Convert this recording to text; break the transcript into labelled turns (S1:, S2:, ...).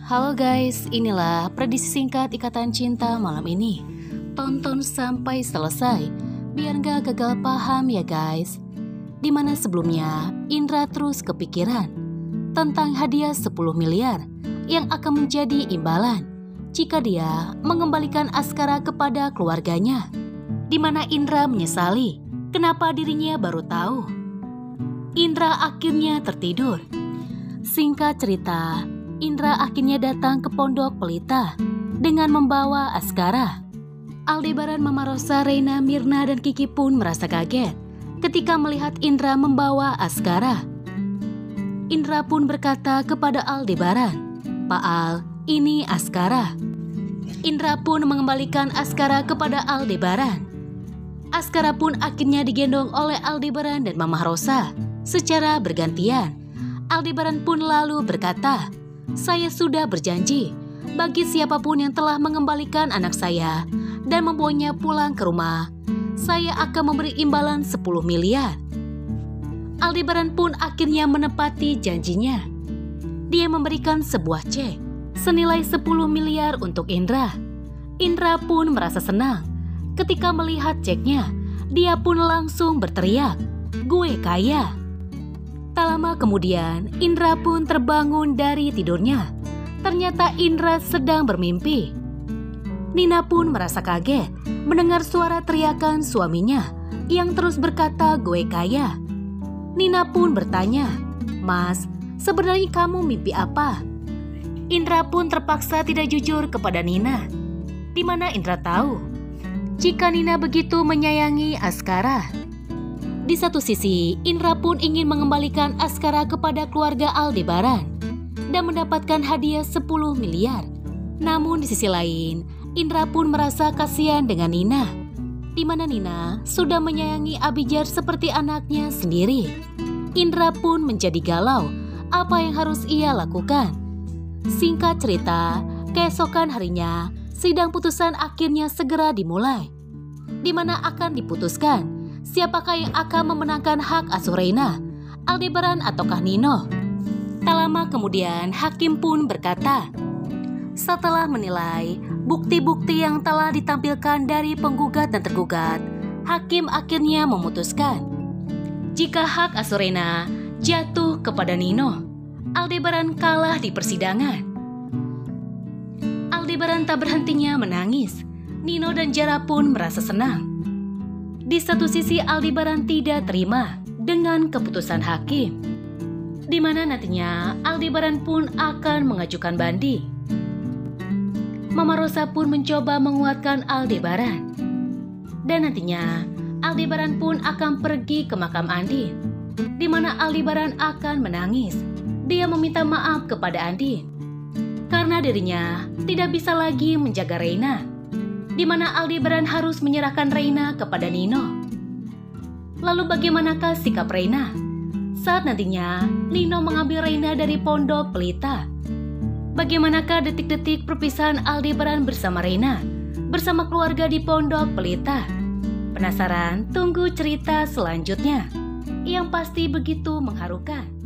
S1: Halo guys, inilah prediksi singkat Ikatan Cinta malam ini. Tonton sampai selesai, biar gak gagal paham ya guys. Dimana sebelumnya Indra terus kepikiran tentang hadiah 10 miliar yang akan menjadi imbalan jika dia mengembalikan Askara kepada keluarganya. Dimana Indra menyesali kenapa dirinya baru tahu. Indra akhirnya tertidur. Singkat cerita, Indra akhirnya datang ke Pondok Pelita dengan membawa Askara. Aldebaran, Mama Rosa, Reina, Mirna, dan Kiki pun merasa kaget ketika melihat Indra membawa Askara. Indra pun berkata kepada Aldebaran, "Pak Al, ini Askara." Indra pun mengembalikan Askara kepada Aldebaran. Askara pun akhirnya digendong oleh Aldebaran dan Mama Rosa secara bergantian. Aldebaran pun lalu berkata, "Saya sudah berjanji bagi siapapun yang telah mengembalikan anak saya dan membawanya pulang ke rumah, saya akan memberi imbalan 10 miliar. Aldebaran pun akhirnya menepati janjinya. Dia memberikan sebuah cek senilai 10 miliar untuk Indra. Indra pun merasa senang ketika melihat ceknya. Dia pun langsung berteriak, "Gue kaya!" Tak lama kemudian, Indra pun terbangun dari tidurnya. Ternyata Indra sedang bermimpi. Nina pun merasa kaget mendengar suara teriakan suaminya yang terus berkata, "Gue kaya." Nina pun bertanya, "Mas, sebenarnya kamu mimpi apa?" Indra pun terpaksa tidak jujur kepada Nina. Di mana Indra tahu jika Nina begitu menyayangi Askara. Di satu sisi, Indra pun ingin mengembalikan Askara kepada keluarga Aldebaran dan mendapatkan hadiah 10 miliar. Namun di sisi lain, Indra pun merasa kasihan dengan Nina, di mana Nina sudah menyayangi Abijar seperti anaknya sendiri. Indra pun menjadi galau apa yang harus ia lakukan. Singkat cerita, keesokan harinya, sidang putusan akhirnya segera dimulai, di mana akan diputuskan siapakah yang akan memenangkan hak asuh Reina, Aldebaran ataukah Nino. Tak lama kemudian hakim pun berkata, setelah menilai bukti-bukti yang telah ditampilkan dari penggugat dan tergugat, hakim akhirnya memutuskan jika hak asuh Reina jatuh kepada Nino, Aldebaran kalah di persidangan. Aldebaran tak berhentinya menangis. Nino dan Jara pun merasa senang. Di satu sisi Aldebaran tidak terima dengan keputusan hakim, di mana nantinya Aldebaran pun akan mengajukan banding. Mama Rosa pun mencoba menguatkan Aldebaran, dan nantinya Aldebaran pun akan pergi ke makam Andin, di mana Aldebaran akan menangis. Dia meminta maaf kepada Andin karena dirinya tidak bisa lagi menjaga Reina, di mana Aldebaran harus menyerahkan Reina kepada Nino. Lalu bagaimanakah sikap Reina saat nantinya Nino mengambil Reina dari Pondok Pelita? Bagaimanakah detik-detik perpisahan Aldebaran bersama Reina, bersama keluarga di Pondok Pelita? Penasaran? Tunggu cerita selanjutnya yang pasti begitu mengharukan.